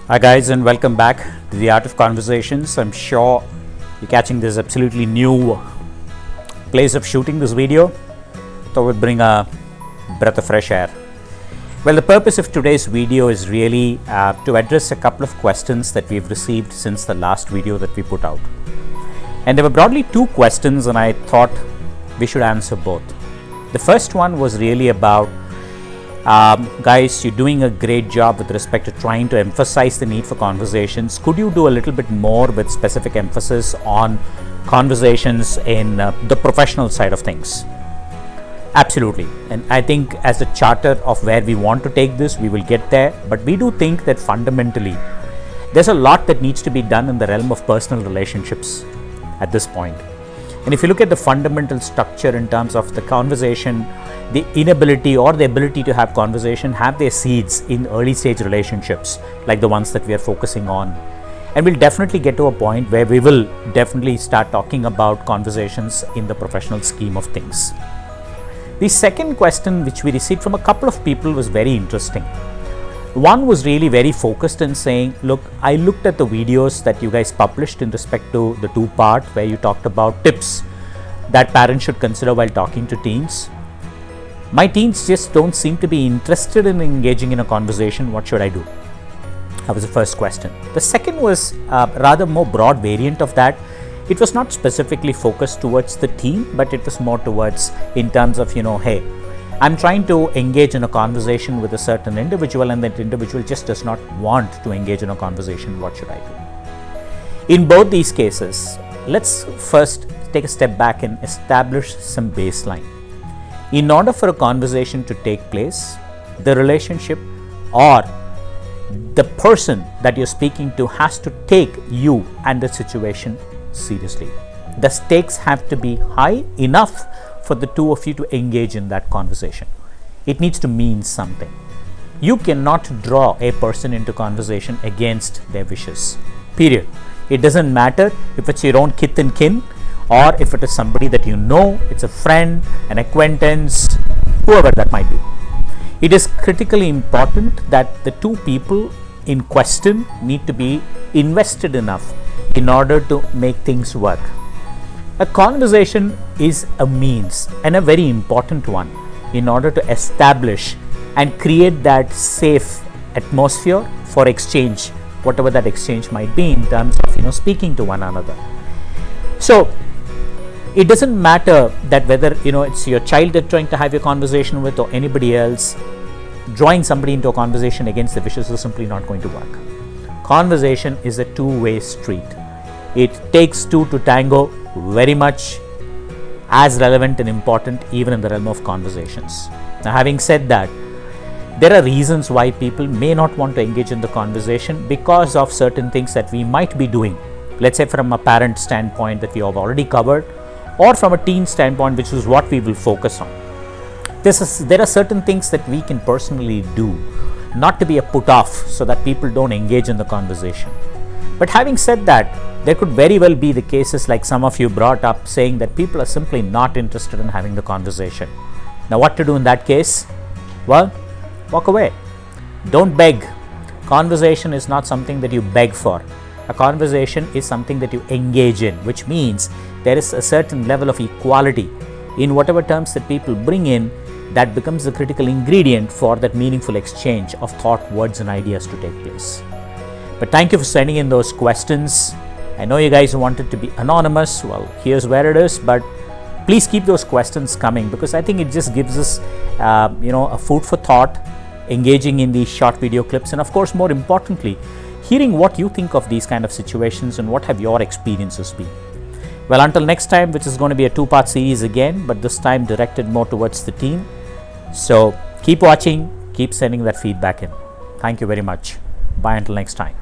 Hi guys, and welcome back to the Art of Conversations. I'm sure you're catching this absolutely new place of shooting this video. Thought would bring a breath of fresh air. Well, the purpose of today's video is really to address a couple of questions that we've received since the last video that we put out. And there were broadly two questions, and I thought we should answer both. The first one was really about guys, you're doing a great job with respect to trying to emphasize the need for conversations. Could you do a little bit more with specific emphasis on conversations in the professional side of things? Absolutely. And I think as a charter of where we want to take this, we will get there. But we do think that fundamentally, there's a lot that needs to be done in the realm of personal relationships at this point. And if you look at the fundamental structure in terms of the conversation, the inability or the ability to have conversation have their seeds in early stage relationships like the ones that we are focusing on. And we'll definitely get to a point where we will definitely start talking about conversations in the professional scheme of things. The second question which we received from a couple of people was very interesting. One was really very focused in saying, look, I looked at the videos that you guys published in respect to the two-part where you talked about tips that parents should consider while talking to teens. My teens just don't seem to be interested in engaging in a conversation. What should I do? That was the first question. The second was rather more broad variant of that. It was not specifically focused towards the teen, but it was more towards in terms of, hey, I'm trying to engage in a conversation with a certain individual and that individual just does not want to engage in a conversation. What should I do? In both these cases, let's first take a step back and establish some baseline. In order for a conversation to take place, the relationship or the person that you're speaking to has to take you and the situation seriously. The stakes have to be high enough for the two of you to engage in that conversation. It needs to mean something. You cannot draw a person into conversation against their wishes. Period. It doesn't matter if it's your own kith and kin, or if it is somebody that you know, it's a friend, an acquaintance, whoever that might be. It is critically important that the two people in question need to be invested enough in order to make things work. A conversation is a means, and a very important one, in order to establish and create that safe atmosphere for exchange, whatever that exchange might be in terms of speaking to one another. So it doesn't matter that whether it's your child that you're trying to have a conversation with or anybody else. Drawing somebody into a conversation against the wishes is simply not going to work. Conversation is a two-way street. It takes two to tango, very much as relevant and important even in the realm of conversations. Now, having said that, there are reasons why people may not want to engage in the conversation because of certain things that we might be doing. Let's say from a parent standpoint that we have already covered, or from a teen standpoint, which is what we will focus on. There are certain things that we can personally do, not to be a put off so that people don't engage in the conversation. But having said that, there could very well be the cases like some of you brought up saying that people are simply not interested in having the conversation. Now, what to do in that case? Well, walk away. Don't beg. Conversation is not something that you beg for. A conversation is something that you engage in, which means there is a certain level of equality in whatever terms that people bring in that becomes the critical ingredient for that meaningful exchange of thought, words and ideas to take place. But thank you for sending in those questions. I know you guys wanted to be anonymous. Well, here's where it is, but please keep those questions coming because I think it just gives us a food for thought, engaging in these short video clips, and of course, more importantly, hearing what you think of these kind of situations and what have your experiences been. Well, until next time, which is going to be a two-part series again, but this time directed more towards the teen. So keep watching, keep sending that feedback in. Thank you very much. Bye until next time.